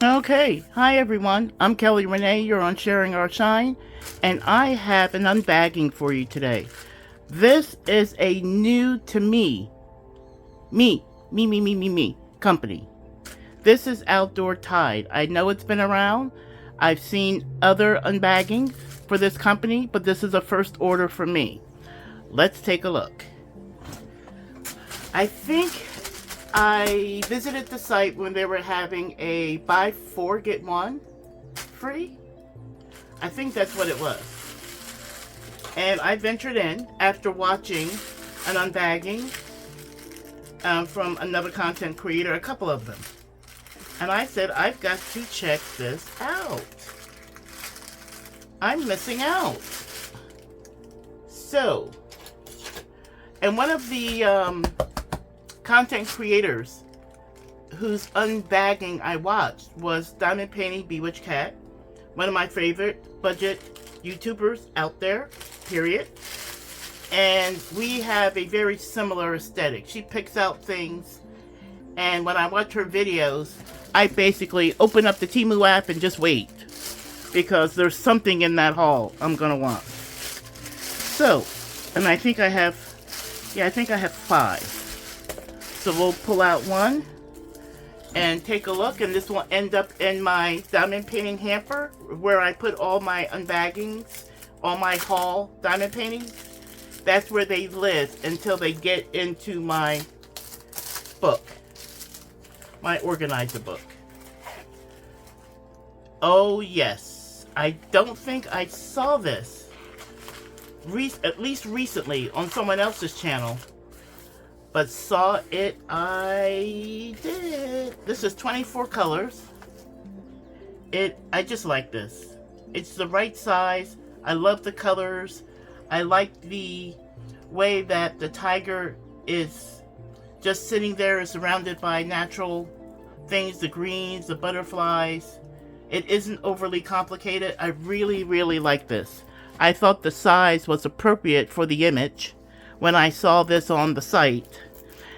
Okay, hi everyone. I'm Kelly Renee. You're on Sharing Our Shine, and I have an unbagging for you today. This is a new to me company. This is Outdoor Tide. I know it's been around. I've seen other unbaggings for this company, but this is a first order for me. Let's take a look. I think I visited the site when they were having a buy four get one free. I think that's what it was. And I ventured in after watching an unbagging from another content creator, a couple of them. And I said, I've got to check this out. I'm missing out. So, and one of the content creators whose unbagging I watched was Diamond Painting Bewitched Cat, one of my favorite budget YouTubers out there, period. And we have a very similar aesthetic. She picks out things, and when I watch her videos, I basically open up the Temu app and just wait, because there's something in that haul I'm gonna want. So, and I think I have 5. So we'll pull out one and take a look, and this will end up in my diamond painting hamper where I put all my unbaggings, all my haul diamond paintings. That's where they live until they get into my book, my organizer book. Oh yes, I don't think I saw this, at least recently on someone else's channel. But saw it, I did. This is 24 colors. I just like this. It's the right size. I love the colors. I like the way that the tiger is just sitting there, surrounded by natural things, the greens, the butterflies. It isn't overly complicated. I really, really like this. I thought the size was appropriate for the image when I saw this on the site.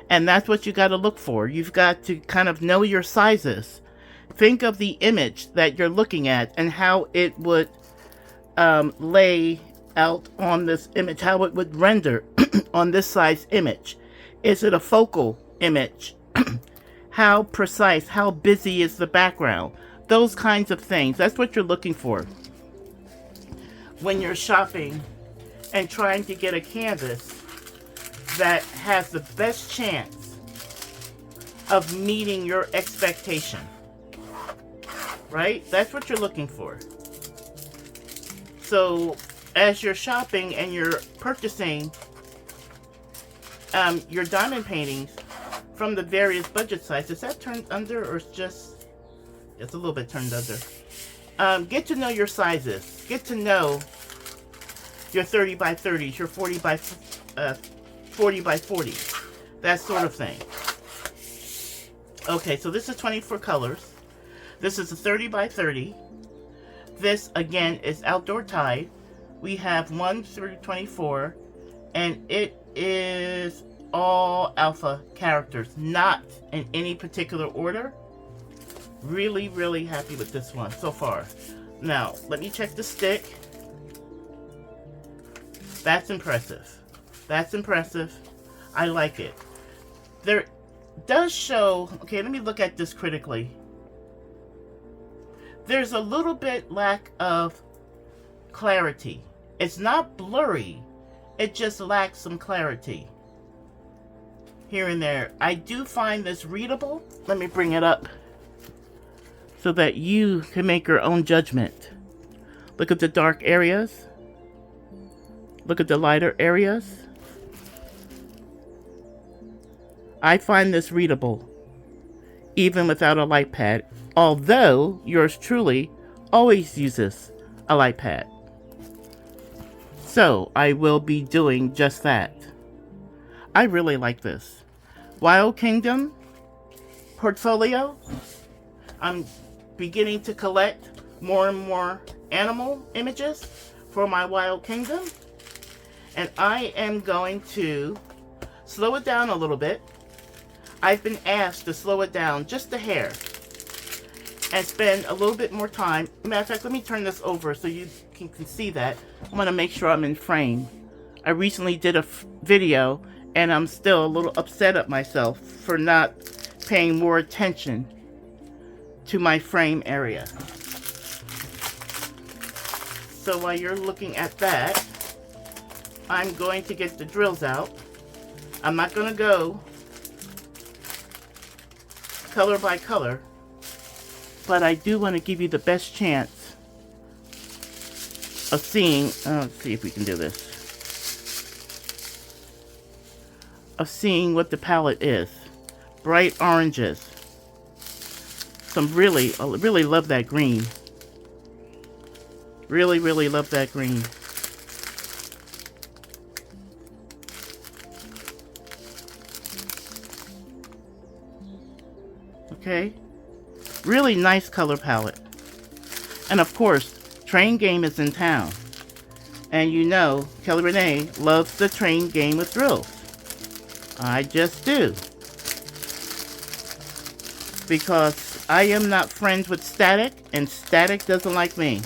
And that's what you got to look for. You've got to kind of know your sizes. Think of the image that you're looking at and how it would lay out on this image, how it would render on this size image. Is it a focal image? How precise, how busy is the background? Those kinds of things. That's what you're looking for when you're shopping and trying to get a canvas that has the best chance of meeting your expectation. Right? That's what you're looking for. So as you're shopping and you're purchasing your diamond paintings from the various budget sizes, is that turned under, or it's a little bit turned under? Get to know your sizes. Get to know your 30 by 30s, your 40 by 40s, that sort of thing. Okay, so this is 24 colors. This is a 30 by 30. This again is Outdoor Tide. We have 1 through 24, and it is all alpha characters, not in any particular order. Really, really happy with this one so far. Now, let me check the stick. That's impressive. That's impressive. I like it. There does show, okay, let me look at this critically. There's a little bit lack of clarity. It's not blurry. It just lacks some clarity here and there. I do find this readable. Let me bring it up so that you can make your own judgment. Look at the dark areas. Look at the lighter areas. I find this readable, even without a light pad, although yours truly always uses a light pad. So I will be doing just that. I really like this. Wild Kingdom portfolio. I'm beginning to collect more and more animal images for my Wild Kingdom. And I am going to slow it down a little bit. I've been asked to slow it down just a hair. and spend a little bit more time. Matter of fact, let me turn this over so you can see that. I want to make sure I'm in frame. I recently did a video, and I'm still a little upset at myself for not paying more attention to my frame area. So while you're looking at that, I'm going to get the drills out. I'm not going to go color by color, but I do want to give you the best chance of seeing, let's see if we can do this, of seeing what the palette is. Bright oranges. I really love that green. Really love that green. Okay, really nice color palette. And of course, Train Game is in town. And you know, Kelly Renee loves the Train Game with drills. I just do. Because I am not friends with Static, and Static doesn't like me.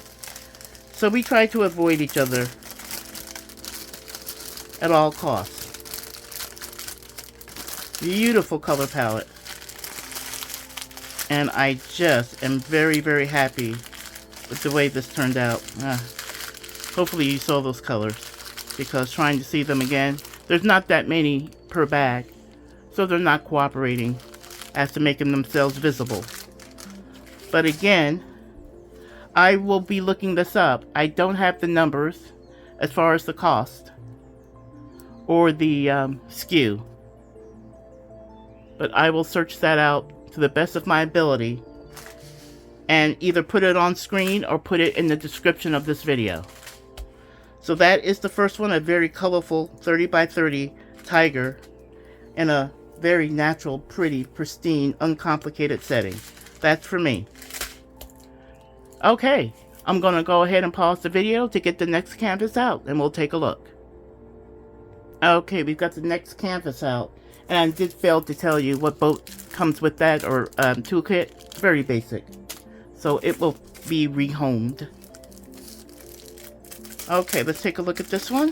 So we try to avoid each other at all costs. Beautiful color palette. And I just am very happy with the way this turned out. Hopefully you saw those colors, because trying to see them again, there's not that many per bag, so they're not cooperating as to making themselves visible. But again, I will be looking this up. I don't have the numbers as far as the cost or the SKU, but I will search that out to the best of my ability and either put it on screen or put it in the description of this video. So that is the first one, a very colorful 30 by 30 tiger in a very natural, pretty, pristine, uncomplicated setting. That's for me. Okay, I'm gonna go ahead and pause the video to get the next canvas out, and we'll take a look. Okay, we've got the next canvas out, and I did fail to tell you what boat comes with that, or toolkit. Very basic, so it will be rehomed. Okay, let's take a look at this one.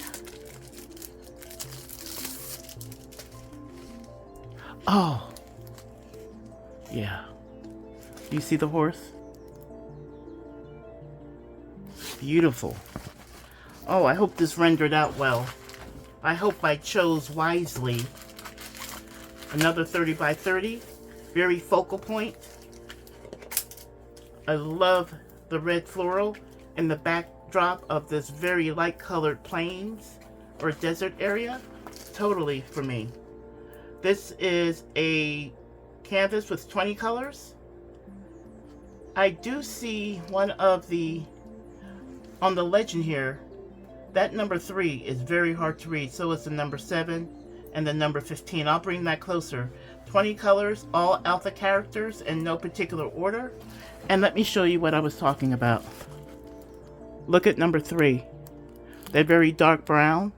Oh, yeah. Do you see the horse? Beautiful. Oh, I hope this rendered out well. I hope I chose wisely. Another 30 by 30. Very focal point. I love the red floral in the backdrop of this very light colored plains or desert area. Totally for me. This is a canvas with 20 colors. I do see one of the, on the legend here, that number 3 is very hard to read. So is the number 7 and the number 15. I'll bring that closer. 20 colors, all alpha characters in no particular order. And let me show you what I was talking about. Look at number 3. That very dark brown.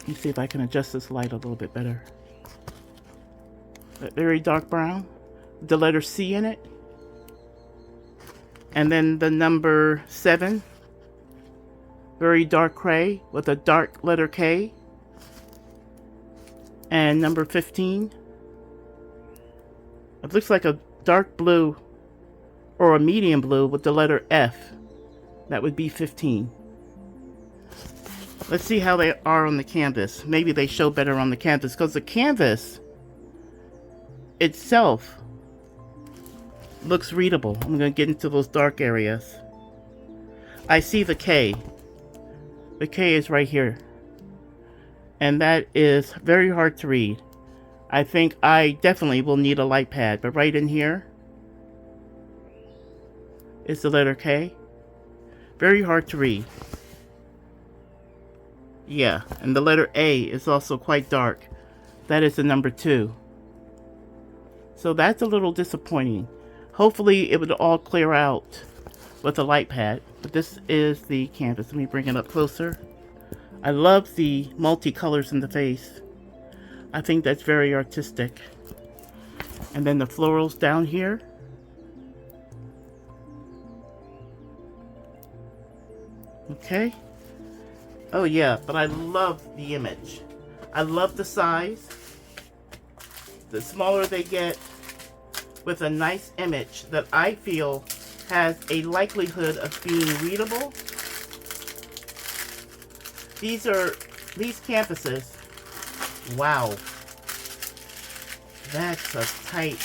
Let me see if I can adjust this light a little bit better. That very dark brown. The letter C in it. And then the number 7. Very dark gray with a dark letter K. And number 15. It looks like a dark blue or a medium blue with the letter F. That would be 15. Let's see how they are on the canvas. Maybe they show better on the canvas, because the canvas itself looks readable. I'm going to get into those dark areas. I see the K. The K is right here. And that is very hard to read. I think I definitely will need a light pad, but right in here is the letter K. Very hard to read. Yeah, and the letter A is also quite dark. That is the number 2. So that's a little disappointing. Hopefully it would all clear out with a light pad. But this is the canvas. Let me bring it up closer. I love the multicolors in the face. I think that's very artistic. And then the florals down here. Okay. Oh yeah, but I love the image. I love the size. The smaller they get, with a nice image that I feel has a likelihood of being readable. These canvases. Wow. That's a tight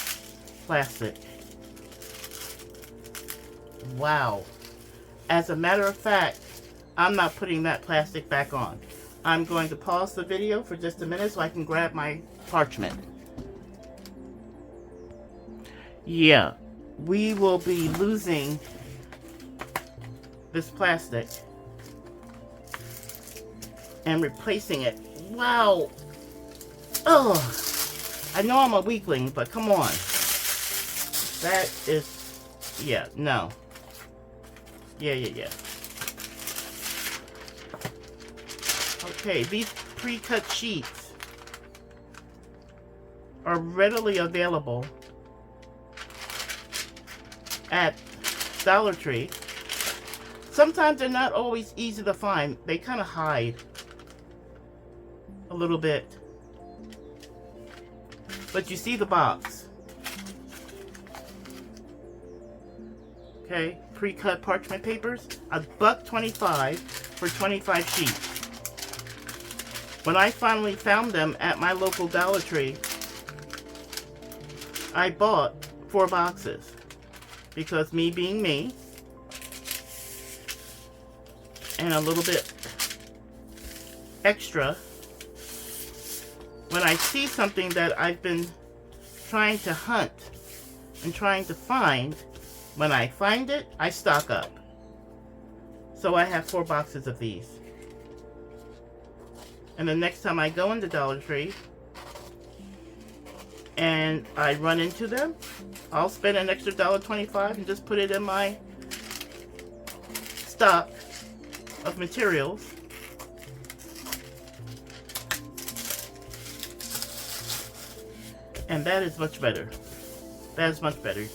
plastic. Wow. As a matter of fact, I'm not putting that plastic back on. I'm going to pause the video for just a minute so I can grab my parchment. Yeah, we will be losing this plastic and replacing it. Wow. Oh, I know I'm a weakling, but come on. That is, yeah, no. Yeah. Okay, these pre-cut sheets are readily available at Dollar Tree. Sometimes they're not always easy to find. They kind of hide a little bit. But you see the box. Okay, pre-cut parchment papers. $1.25 for 25 sheets. When I finally found them at my local Dollar Tree, I bought 4 boxes. Because me being me, and a little bit extra, when I see something that I've been trying to hunt and trying to find, when I find it, I stock up. So I have 4 boxes of these. And the next time I go into Dollar Tree and I run into them, I'll spend an extra $1.25 and just put it in my stock of materials. And that is much better. That is much better.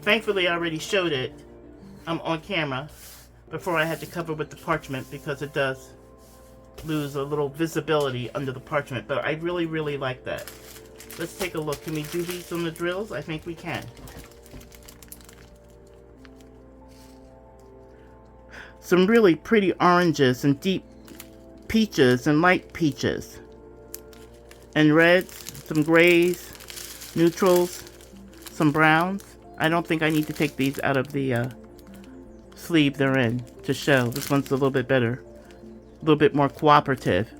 Thankfully, I already showed it on camera before I had to cover with the parchment, because it does lose a little visibility under the parchment. But I really like that. Let's take a look. Can we do these on the drills? I think we can. Some really pretty oranges and deep peaches and light peaches. And reds, some grays, neutrals, some browns. I don't think I need to take these out of the sleeve they're in to show. This one's a little bit better. A little bit more cooperative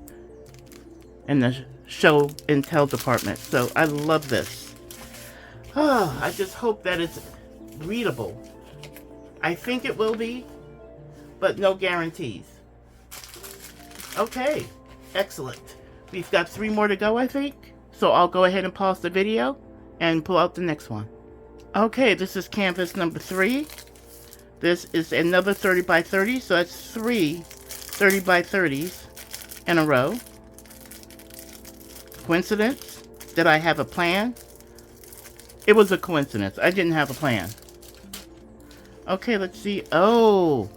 in the show and tell department. So I love this. Oh, I just hope that it's readable. I think it will be, but no guarantees. Okay, excellent. We've got 3 more to go, I think. So I'll go ahead and pause the video and pull out the next one. Okay, this is canvas number 3. This is another 30 by 30, so that's 3 30 by 30s in a row. Coincidence? Did I have a plan? It was a coincidence. I didn't have a plan. Okay, let's see. Oh!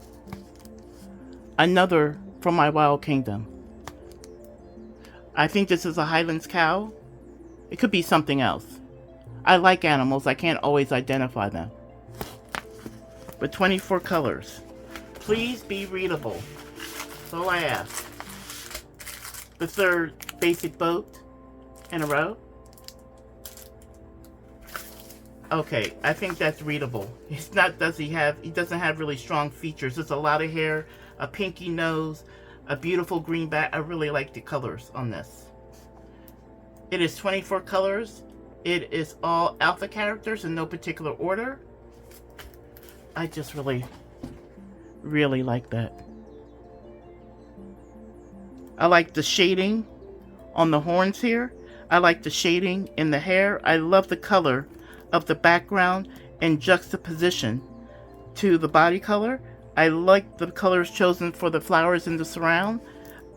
Another from my Wild Kingdom. I think this is a Highlands cow. It could be something else. I like animals. I can't always identify them. But 24 colors. Please be readable. That's all I ask. The 3rd basic boat in a row. Okay, I think that's readable. It's not, he doesn't have really strong features. It's a lot of hair, a pinky nose, a beautiful green back. I really like the colors on this. It is 24 colors. It is all alpha characters in no particular order. I just really like that. I like the shading on the horns here. I like the shading in the hair. I love the color of the background in juxtaposition to the body color. I like the colors chosen for the flowers in the surround.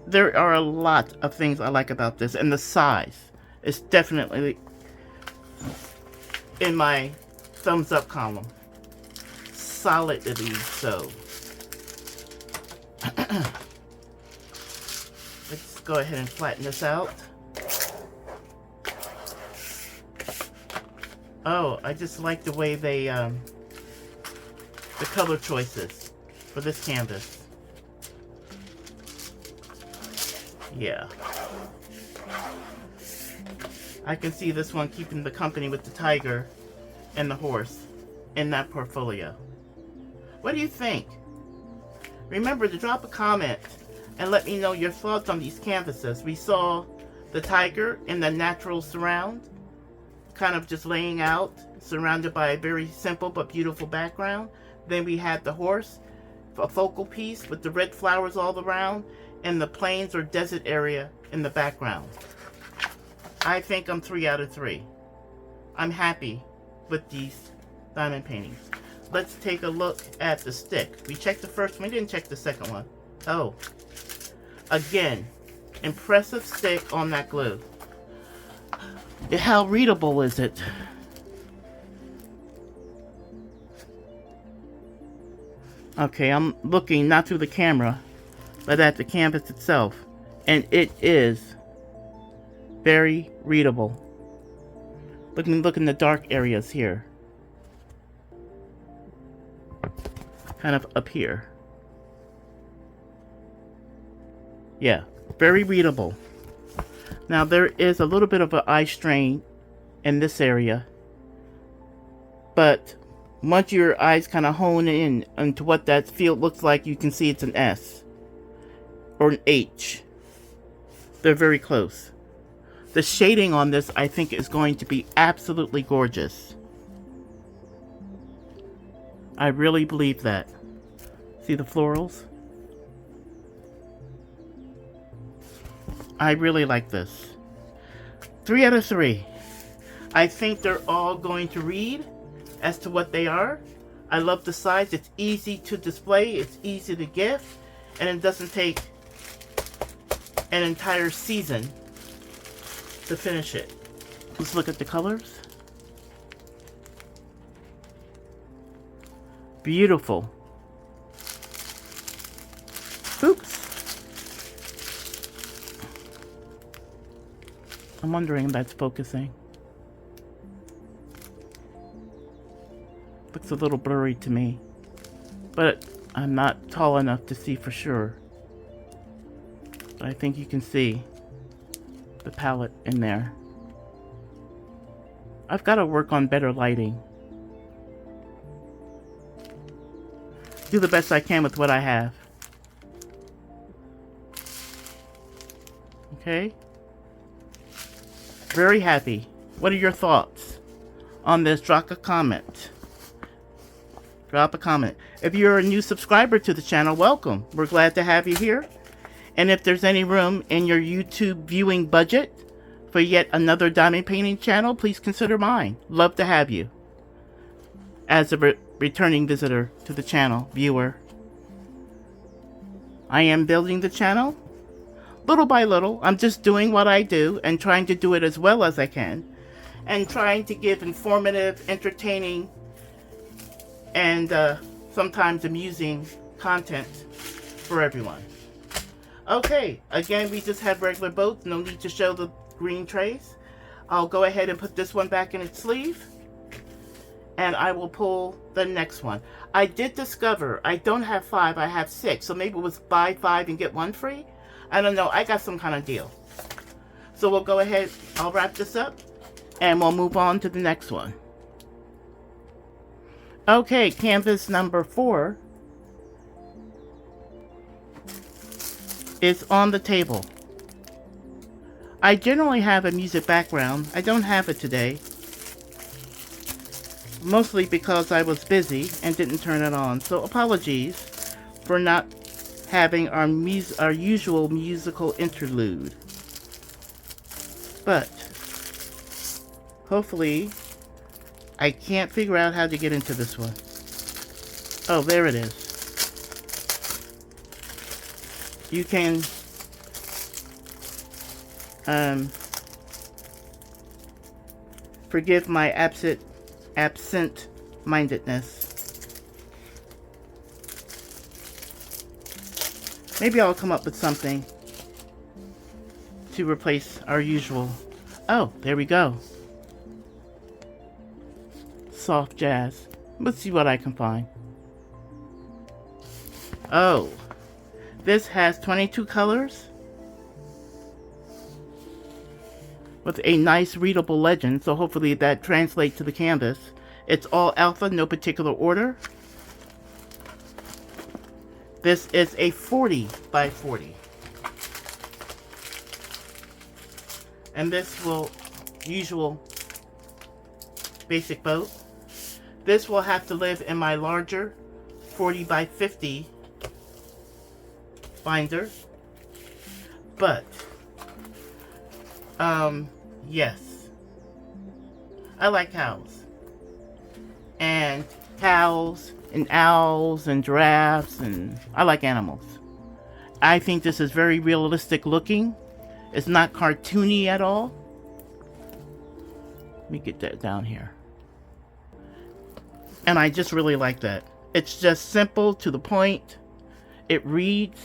There are a lot of things I like about this, and the size is definitely in my thumbs up column. Solidly so. Let's go ahead and flatten this out. Oh, I just like the way they, the color choices for this canvas. Yeah. I can see this one keeping the company with the tiger and the horse in that portfolio. What do you think? Remember to drop a comment and let me know your thoughts on these canvases. We saw the tiger in the natural surround, kind of just laying out, surrounded by a very simple but beautiful background. Then we had the horse, a focal piece with the red flowers all around, and the plains or desert area in the background. I think I'm 3 out of 3. I'm happy with these diamond paintings. Let's take a look at the stick. We checked the first one, we didn't check the second one. Oh, again, impressive stick on that glue. How readable is it? Okay, I'm looking not through the camera, but at the canvas itself, and it is very readable. Look in the dark areas here. Kind of up here. Yeah, very readable. Now there is a little bit of an eye strain in this area, but once your eyes kind of hone in into what that field looks like, you can see it's an S or an H. They're very close. The shading on this, I think, is going to be absolutely gorgeous. I really believe that. See the florals? I really like this. 3 out of 3. I think they're all going to read as to what they are. I love the size. It's easy to display. It's easy to gift. And it doesn't take an entire season to finish it. Let's look at the colors. Beautiful. Oops. I'm wondering if that's focusing. Looks a little blurry to me, but I'm not tall enough to see for sure. But I think you can see the palette in there. I've got to work on better lighting. Do the best I can with what I have. Okay? Very happy. What are your thoughts on this? Drop a comment. Drop a comment. If you're a new subscriber to the channel, welcome. We're glad to have you here. And if there's any room in your YouTube viewing budget for yet another diamond painting channel, please consider mine. Love to have you as a returning visitor to the channel, viewer. I am building the channel little by little. I'm just doing what I do and trying to do it as well as I can, and trying to give informative, entertaining, and sometimes amusing content for everyone. Okay, again, we just had regular boats. No need to show the green trace. I'll go ahead and put this one back in its sleeve, and I will pull the next one. I did discover I don't have 5, I have 6, so maybe it was buy 5 and get 1 free. I don't know, I got some kind of deal. So we'll go ahead, I'll wrap this up, and we'll move on to the next one. Okay, canvas number 4 is on the table. I generally have a music background. I don't have it today, mostly because I was busy and didn't turn it on. So apologies for not having our usual musical interlude. But hopefully I can't figure out how to get into this one. Oh, there it is. You can forgive my absent-mindedness. Maybe I'll come up with something to replace our usual. Oh, there we go. Soft jazz. Let's see what I can find. Oh, this has 22 colors with a nice readable legend, so hopefully that translates to the canvas. It's all alpha, no particular order. This is a 40 by 40. And this will, usual basic boat. This will have to live in my larger 40 by 50 binder. But, yes. I like cows. And cows and owls and giraffes, and I like animals. I think this is very realistic looking. It's not cartoony at all. Let me get that down here. And I just really like that. It's just simple, to the point. It reads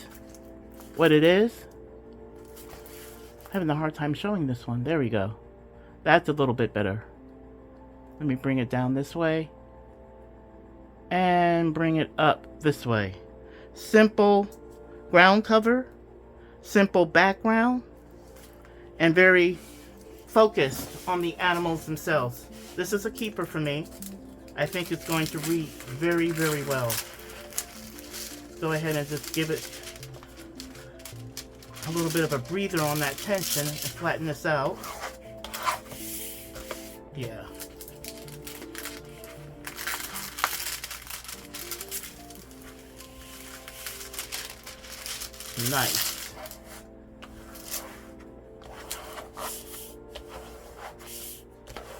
what it is. I'm having a hard time showing this one. There we go. That's a little bit better. Let me bring it down this way. And bring it up this way. Simple ground cover. Simple background. And very focused on the animals themselves. This is a keeper for me. I think it's going to read very, very well. Go ahead and just give it a little bit of a breather on that tension and flatten this out. Yeah. Nice.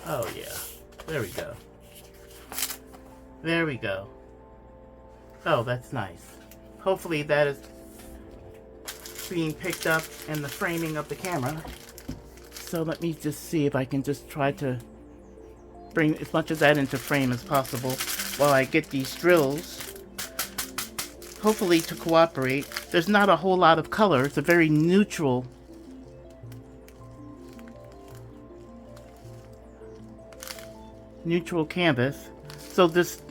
Oh yeah. There we go. There we go. Oh, that's nice. Hopefully that is being picked up in the framing of the camera. So let me just see if I can just try to bring as much of that into frame as possible while I get these drills. Hopefully to cooperate. There's not a whole lot of color. It's a very neutral canvas. So this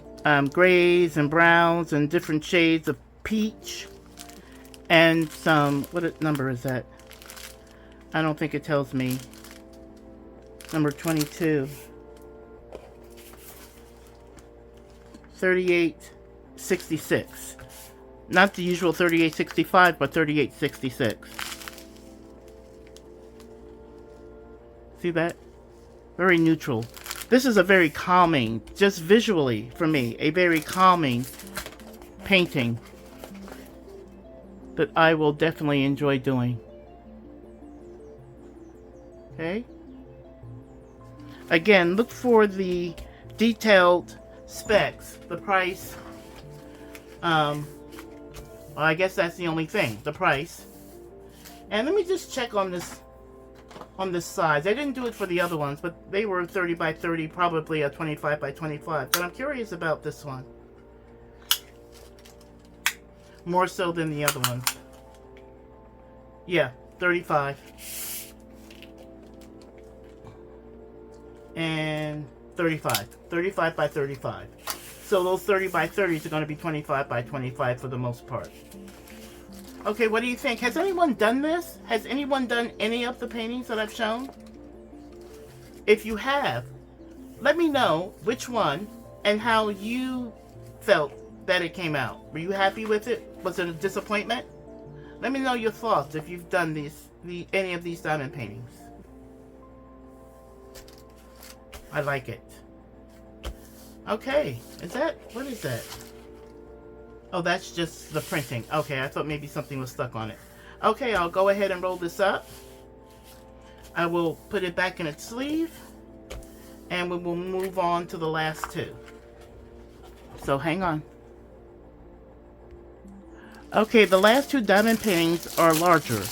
grays and browns and different shades of peach and some, what number is that? I don't think it tells me. Number 22. 3866. Not the usual 3865, but 3866. See that? Very neutral. This is a very calming, just visually for me, a very calming painting that I will definitely enjoy doing. Okay? Again, look for the detailed specs, the price. Well, I guess that's the only thing, the price. And let me just check on this size. I didn't do it for the other ones, but they were 30 by 30, probably a 25 by 25. But I'm curious about this one. More so than the other ones. Yeah, 35. And 35. 35 by 35. So those 30 by 30s are going to be 25 by 25 for the most part. Okay, what do you think? Has anyone done this? Has anyone done any of the paintings that I've shown? If you have, let me know which one and how you felt that it came out. Were you happy with it? Was it a disappointment? Let me know your thoughts if you've done any of these diamond paintings. I like it. Okay, what is that? Oh, that's just the printing. Okay, I thought maybe something was stuck on it. Okay, I'll go ahead and roll this up. I will put it back in its sleeve. And we will move on to the last two. So hang on. Okay, the last two diamond paintings are larger.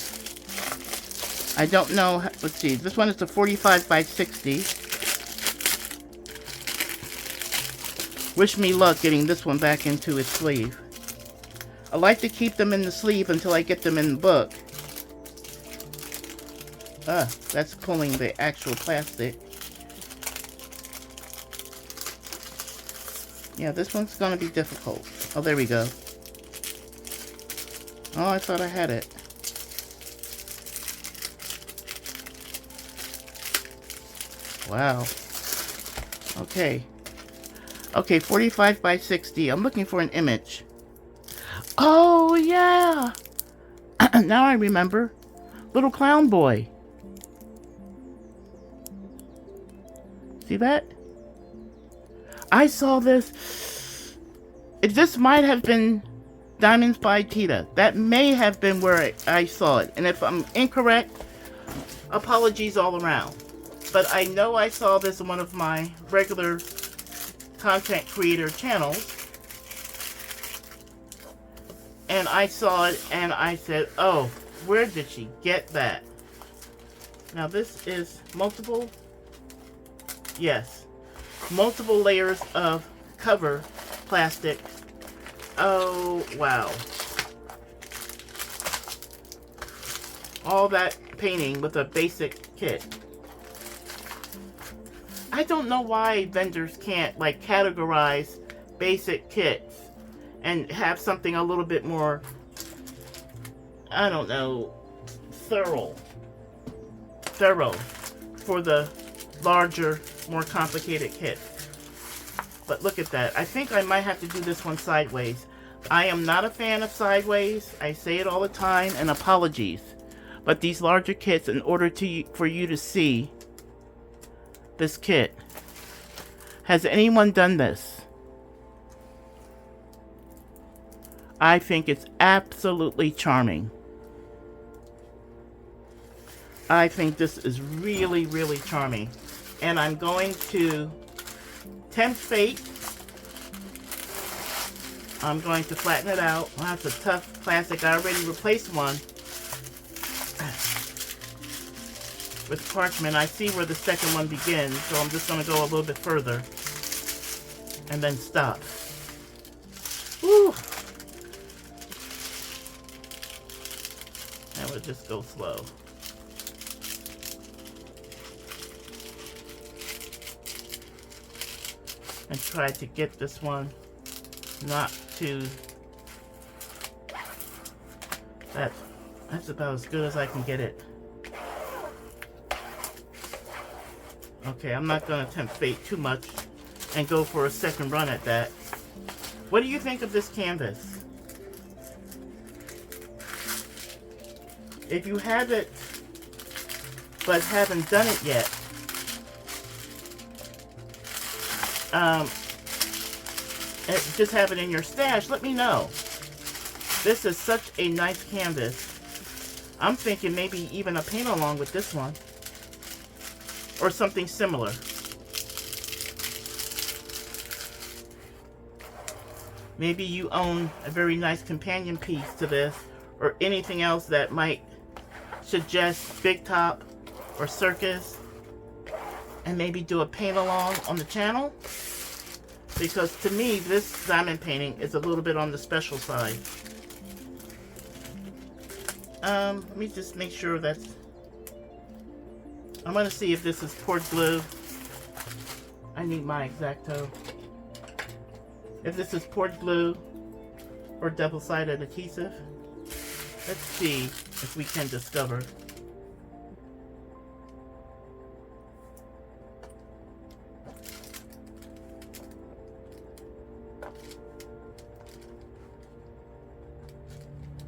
I don't know, let's see, this one is a 45 by 60. Wish me luck getting this one back into its sleeve. I like to keep them in the sleeve until I get them in the book. That's pulling the actual plastic. Yeah, this one's gonna be difficult. Oh, there we go. Oh, I thought I had it. Wow. Okay. Okay, 45 by 60. I'm looking for an image. Oh, yeah! Now I remember. Little clown boy. See that? I saw this. This might have been Diamonds by Tita. That may have been where I saw it. And if I'm incorrect, apologies all around. But I know I saw this on one of my regular content creator channels. And I saw it and I said, oh, where did she get that? Now this is multiple, yes, multiple layers of cover plastic. Oh, wow. All that painting with a basic kit. I don't know why vendors can't like categorize basic kits and have something a little bit more, I don't know, thorough for the larger, more complicated kit. But look at that. I think I might have to do this one sideways. I am not a fan of sideways. I say it all the time, and apologies. But these larger kits, in order for you to see this kit, has anyone done this? I think it's absolutely charming. I think this is really, really charming. And I'm going to tempt fate. I'm going to flatten it out. Well, that's a tough plastic. I already replaced one with parchment. I see where the second one begins, so I'm just going to go a little bit further and then stop. Woo! And we'll just go slow. And try to get this one not too... That's about as good as I can get it. Okay, I'm not going to tempt fate too much and go for a second run at that. What do you think of this canvas? If you have it but haven't done it yet, just have it in your stash, let me know. This is such a nice canvas. I'm thinking maybe even a paint along with this one. Or something similar. Maybe you own a very nice companion piece to this, or anything else that might suggest Big Top or Circus, and maybe do a paint along on the channel. Because to me, this diamond painting is a little bit on the special side. Let me just make sure that's... I'm going to see if this is poured glue. I need my X-Acto. If this is poured glue or double-sided adhesive. Let's see if we can discover.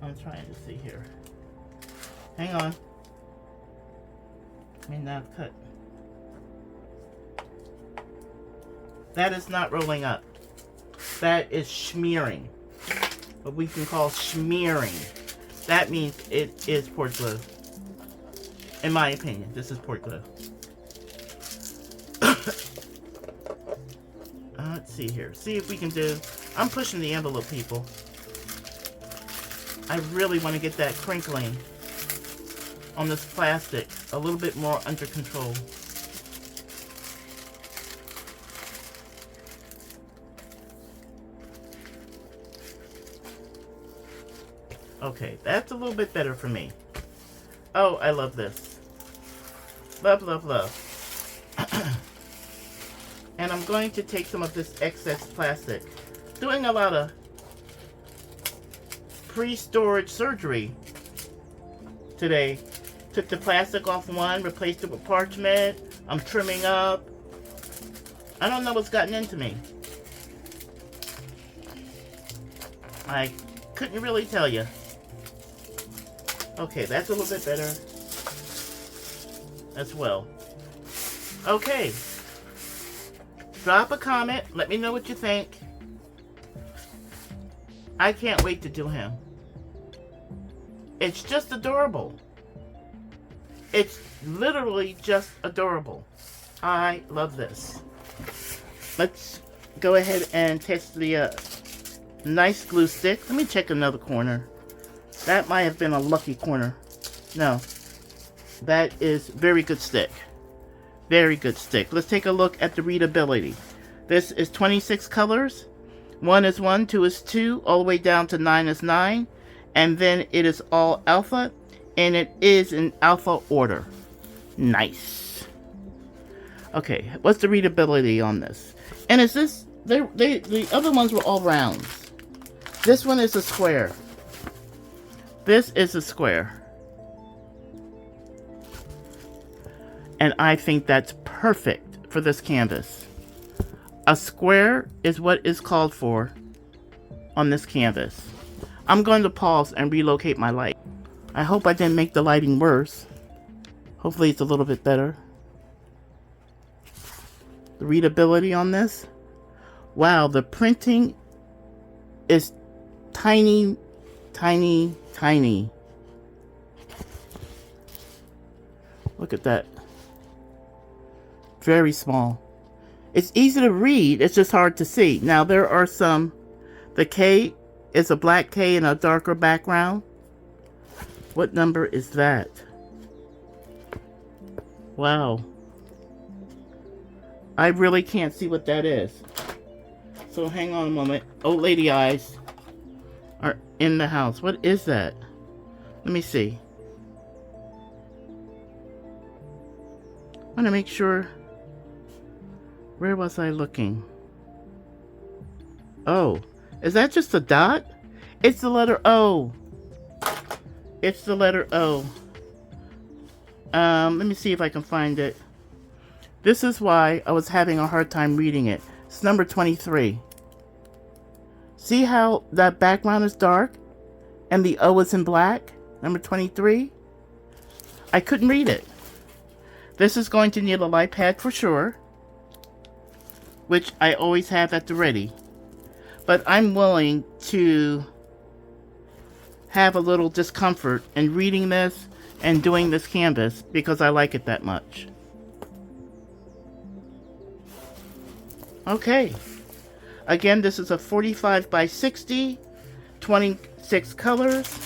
I'm trying to see here. Hang on. I mean, not cut. That is not rolling up. That is smearing. What we can call smearing. That means it is poured glue. In my opinion, this is poured glue. Let's see here. See if we can do... I'm pushing the envelope, people. I really want to get that crinkling on this plastic a little bit more under control. Okay, that's a little bit better for me. Oh, I love this. Love, love, love. And I'm going to take some of this excess plastic. Doing a lot of pre-storage surgery today. Took the plastic off one, replaced it with parchment. I'm trimming up. I don't know what's gotten into me. I couldn't really tell you. Okay, that's a little bit better as well. Okay. Drop a comment. Let me know what you think. I can't wait to do him. It's just adorable. It's literally just adorable. I love this. Let's go ahead and test the nice glue stick. Let me check another corner. That might have been a lucky corner. No. That is very good stick. Very good stick. Let's take a look at the readability. This is 26 colors. 1 is 1, 2 is 2, all the way down to 9 is 9. And then it is all alpha, and it is in alpha order. Nice. Okay, what's the readability on this? And is this, the other ones were all rounds. This one is a square. This is a square. And I think that's perfect for this canvas. A square is what is called for on this canvas. I'm going to pause and relocate my light. I hope I didn't make the lighting worse. Hopefully it's a little bit better. The readability on this. Wow, the printing is tiny, tiny, tiny. Look at that. Very small. It's easy to read, it's just hard to see. Now there are some, the K is a black K in a darker background. What number is that? Wow. I really can't see what that is. So hang on a moment. Old lady eyes are in the house. What is that? Let me see. I want to make sure. Where was I looking? Oh, is that just a dot? It's the letter O. It's the letter O. Let me see if I can find it. This is why I was having a hard time reading it. It's number 23. See how that background is dark and the O is in black? Number 23. I couldn't read it. This is going to need a light pad for sure, which I always have at the ready. But I'm willing to have a little discomfort in reading this and doing this canvas because I like it that much. Okay. Again, this is a 45 by 60, 26 colors.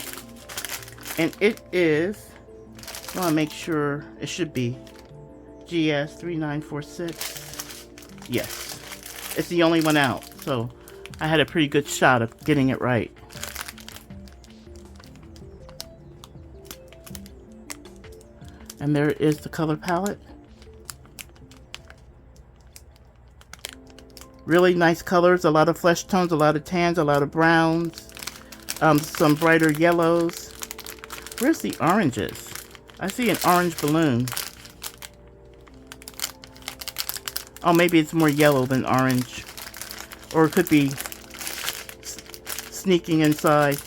And it is, I want to make sure, it should be GS3946. Yes. It's the only one out, so I had a pretty good shot of getting it right. And there is the color palette. Really nice colors, a lot of flesh tones, a lot of tans, a lot of browns, some brighter yellows. Where's the oranges? I see an orange balloon. Oh, maybe it's more yellow than orange. Or it could be sneaking inside.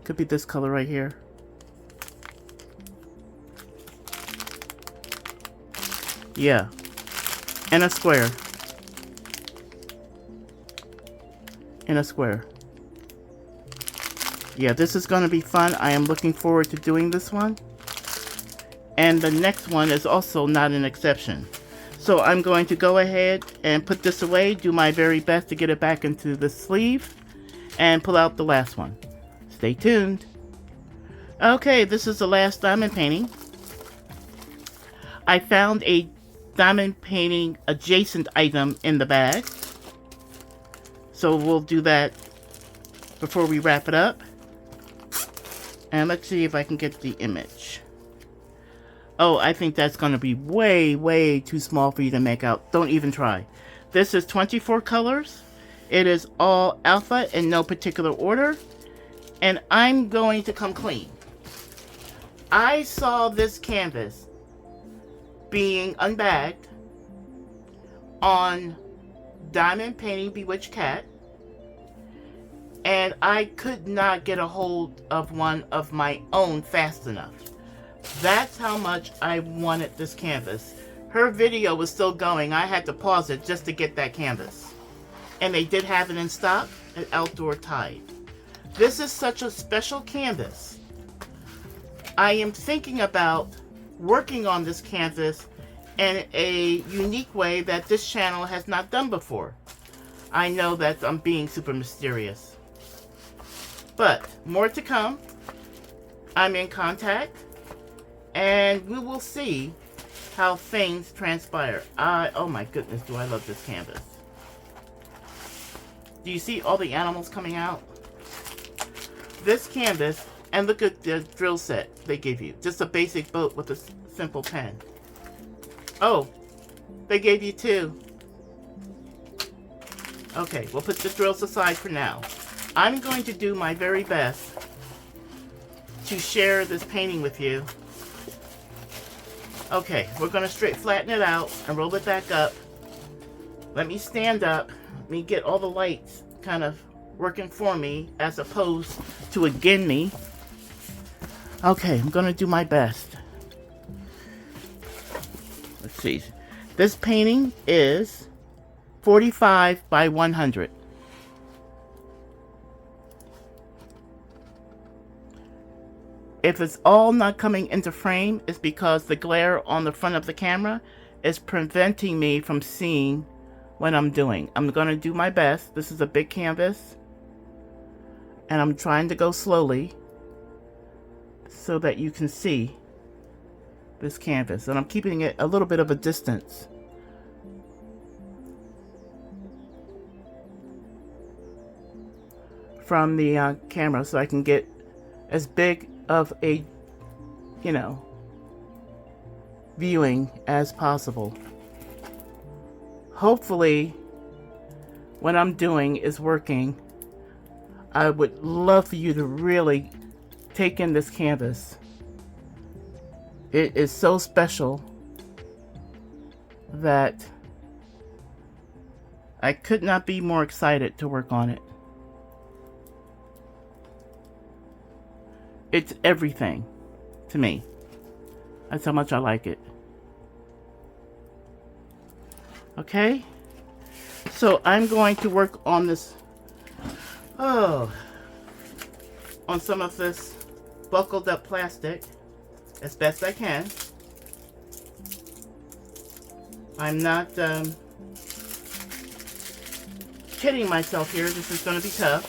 Could be this color right here. Yeah. And a square. And a square. Yeah, this is going to be fun. I am looking forward to doing this one. And the next one is also not an exception. So I'm going to go ahead and put this away, do my very best to get it back into the sleeve, and pull out the last one. Stay tuned. Okay, this is the last diamond painting. I found a diamond painting adjacent item in the bag. So we'll do that before we wrap it up. And let's see if I can get the image. Oh, I think that's going to be way, way too small for you to make out. Don't even try. This is 24 colors. It is all alpha in no particular order. And I'm going to come clean. I saw this canvas being unbagged on Diamond Painting Bewitched Cat. And I could not get a hold of one of my own fast enough. That's how much I wanted this canvas. Her video was still going. I had to pause it just to get that canvas. And they did have it in stock at Outdoor Tide. This is such a special canvas. I am thinking about working on this canvas in a unique way that this channel has not done before. I know that I'm being super mysterious. But more to come. I'm in contact. And we will see how things transpire. Oh my goodness, do I love this canvas. Do you see all the animals coming out? This canvas, and look at the drill set they give you. Just a basic boat with a simple pen. Oh, they gave you two. Okay, we'll put the drills aside for now. I'm going to do my very best to share this painting with you. Okay, we're going to straight flatten it out and roll it back up. Let me stand up. Let me get all the lights kind of working for me as opposed to against me. Okay, I'm going to do my best. Let's see. This painting is 45 by 100. If it's all not coming into frame, it's because the glare on the front of the camera is preventing me from seeing what I'm doing. I'm going to do my best. This is a big canvas, and I'm trying to go slowly so that you can see this canvas. And I'm keeping it a little bit of a distance. From the camera so I can get as big of a, viewing as possible. Hopefully, what I'm doing is working. I would love for you to really take in this canvas. It is so special that I could not be more excited to work on it. It's everything to me. That's how much I like it. Okay? So I'm going to work on this, on some of this buckled up plastic as best I can. I'm not kidding myself here. This is going to be tough.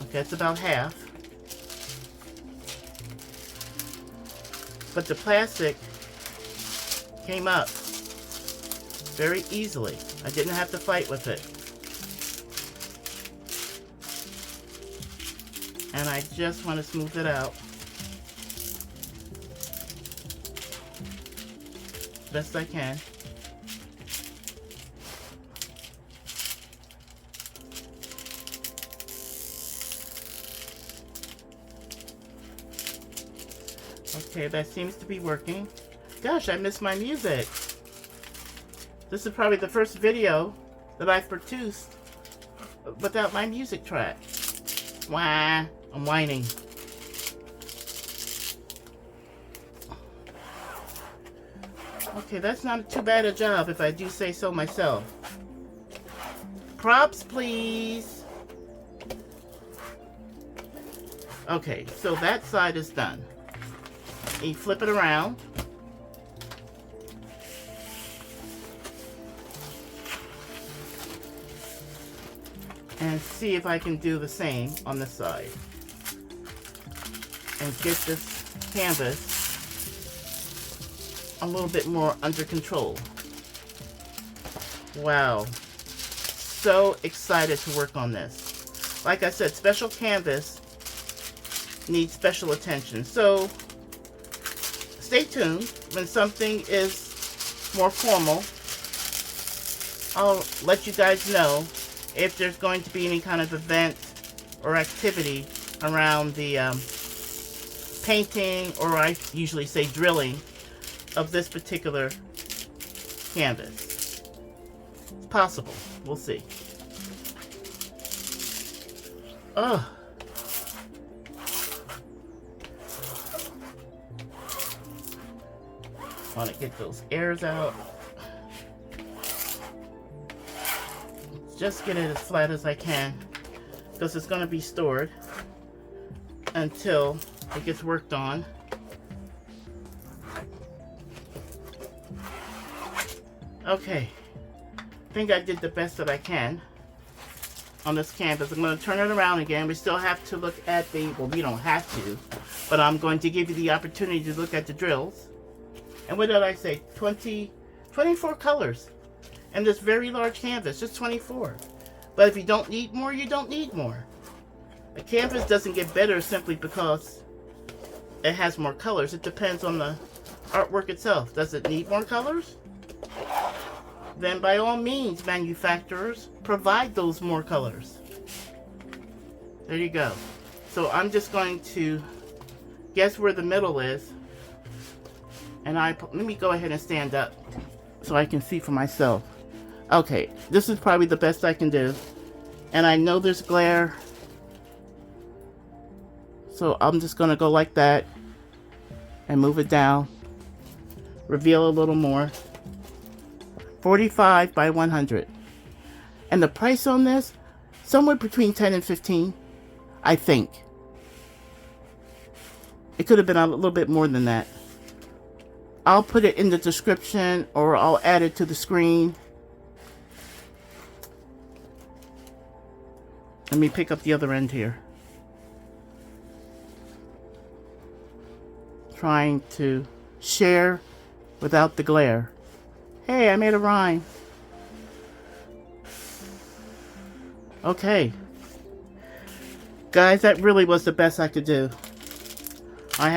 Okay, it's about half. But the plastic came up very easily. I didn't have to fight with it. And I just want to smooth it out best I can. Okay, that seems to be working. Gosh, I miss my music. This is probably the first video that I've produced without my music track. Wah, I'm whining. Okay, that's not too bad a job if I do say so myself. Props, please. Okay, so that side is done. You flip it around. And see if I can do the same on this side. And get this canvas a little bit more under control. Wow. So excited to work on this. Like I said, special canvas needs special attention. So stay tuned. When something is more formal, I'll let you guys know if there's going to be any kind of event or activity around the painting, or I usually say drilling, of this particular canvas. It's possible. We'll see. Oh. Want to get those airs out. Just get it as flat as I can, because it's going to be stored until it gets worked on. Okay, I think I did the best that I can on this canvas. I'm going to turn it around again. We still have to look at the, well, we don't have to, but I'm going to give you the opportunity to look at the drills. And what did I say? 24 colors in this very large canvas, just 24. But if you don't need more, you don't need more. A canvas doesn't get better simply because it has more colors. It depends on the artwork itself. Does it need more colors? Then by all means, manufacturers, provide those more colors. There you go. So I'm just going to guess where the middle is. And let me go ahead and stand up so I can see for myself. Okay, this is probably the best I can do. And I know there's glare, so I'm just going to go like that and move it down. Reveal a little more. 45 by 100. And the price on this, somewhere between 10 and 15, I think. It could have been a little bit more than that. I'll put it in the description, or I'll add it to the screen. Let me pick up the other end here. Trying to share without the glare. Hey, I made a rhyme. Okay. Guys, that really was the best I could do. I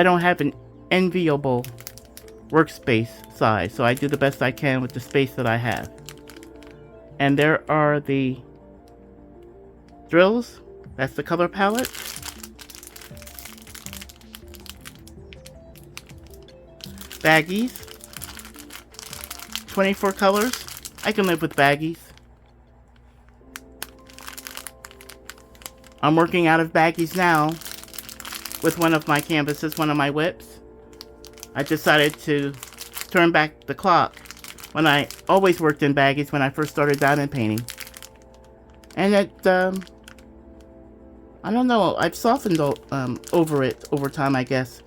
don't have an enviable workspace size, so I do the best I can with the space that I have. And there are the drills. That's the color palette. Baggies. 24 colors. I can live with baggies. I'm working out of baggies now with one of my canvases, one of my whips. I decided to turn back the clock when I always worked in baggies when I first started diamond painting. And it, I don't know, I've softened over it over time, I guess.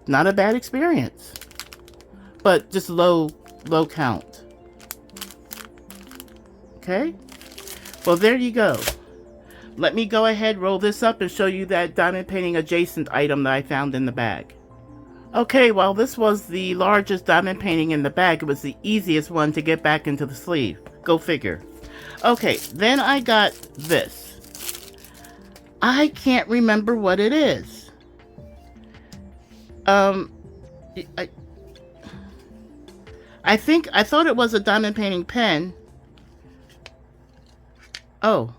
Not a bad experience, but just low count. Okay, well, there you go. Let me go ahead, roll this up, and show you that diamond painting adjacent item that I found in the bag. Okay, well, this was the largest diamond painting in the bag. It was the easiest one to get back into the sleeve. Go figure. Okay, then I got this. I can't remember what it is. I thought it was a diamond painting pen. Oh.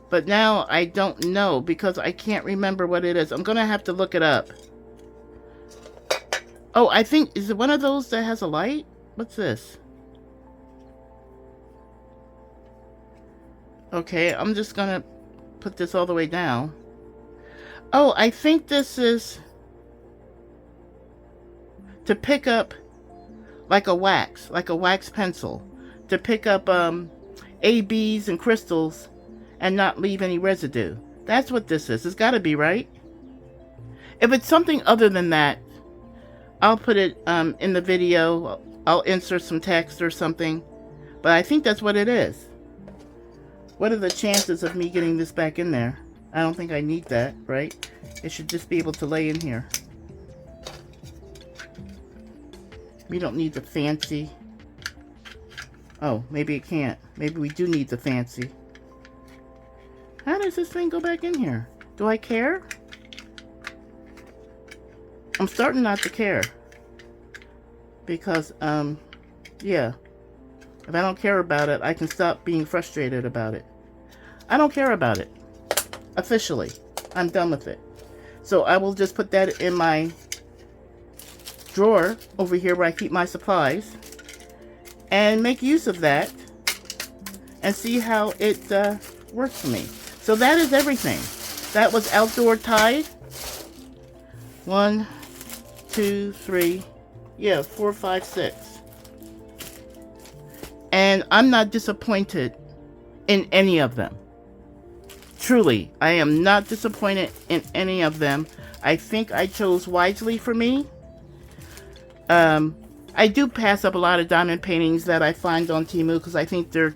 But now I don't know because I can't remember what it is. I'm going to have to look it up. Oh, I think, is it one of those that has a light? What's this? Okay, I'm just going to put this all the way down. Oh, I think this is to pick up like a wax pencil. To pick up ABs and crystals and not leave any residue. That's what this is. It's got to be, right? If it's something other than that, I'll put it in the video. I'll insert some text or something. But I think that's what it is. What are the chances of me getting this back in there? I don't think I need that, right? It should just be able to lay in here. We don't need the fancy. Oh, maybe it can't. Maybe we do need the fancy. does this thing go back in here? Do I care? I'm starting not to care. Because, yeah. If I don't care about it, I can stop being frustrated about it. I don't care about it. Officially. I'm done with it. So I will just put that in my drawer over here where I keep my supplies. And make use of that. And see how it works for me. So that is everything. That was Outdoor Tide. 1, 2, 3. Yeah, 4, 5, 6. And I'm not disappointed in any of them. Truly, I am not disappointed in any of them. I think I chose wisely for me. I do pass up a lot of diamond paintings that I find on Temu because I think they're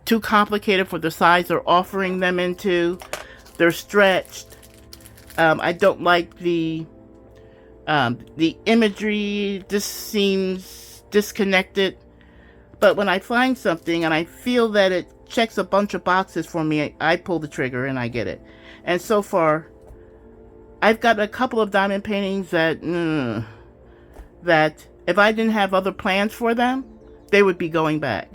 too complicated for the size they're offering them into. They're stretched. I don't like the imagery. This seems disconnected. But when I find something and I feel that it checks a bunch of boxes for me, I pull the trigger and I get it. And so far, I've got a couple of diamond paintings that if I didn't have other plans for them, they would be going back.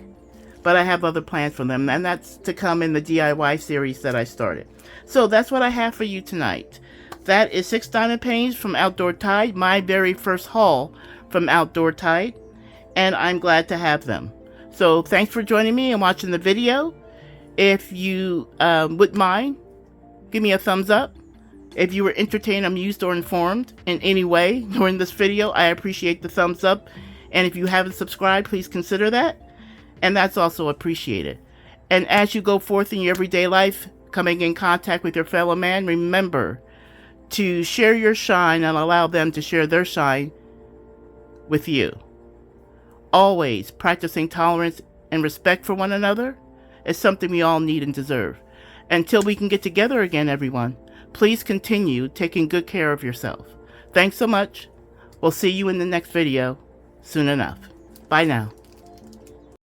But I have other plans for them, and that's to come in the DIY series that I started. So that's what I have for you tonight. That is 6 diamond paintings from Outdoor Tide, my very first haul from Outdoor Tide, and I'm glad to have them. So thanks for joining me and watching the video. If you wouldn't mind, give me a thumbs up. If you were entertained, amused, or informed in any way during this video, I appreciate the thumbs up. And if you haven't subscribed, please consider that. And that's also appreciated. And as you go forth in your everyday life, coming in contact with your fellow man, remember to share your shine and allow them to share their shine with you. Always practicing tolerance and respect for one another is something we all need and deserve. Until we can get together again, everyone, please continue taking good care of yourself. Thanks so much. We'll see you in the next video soon enough. Bye now.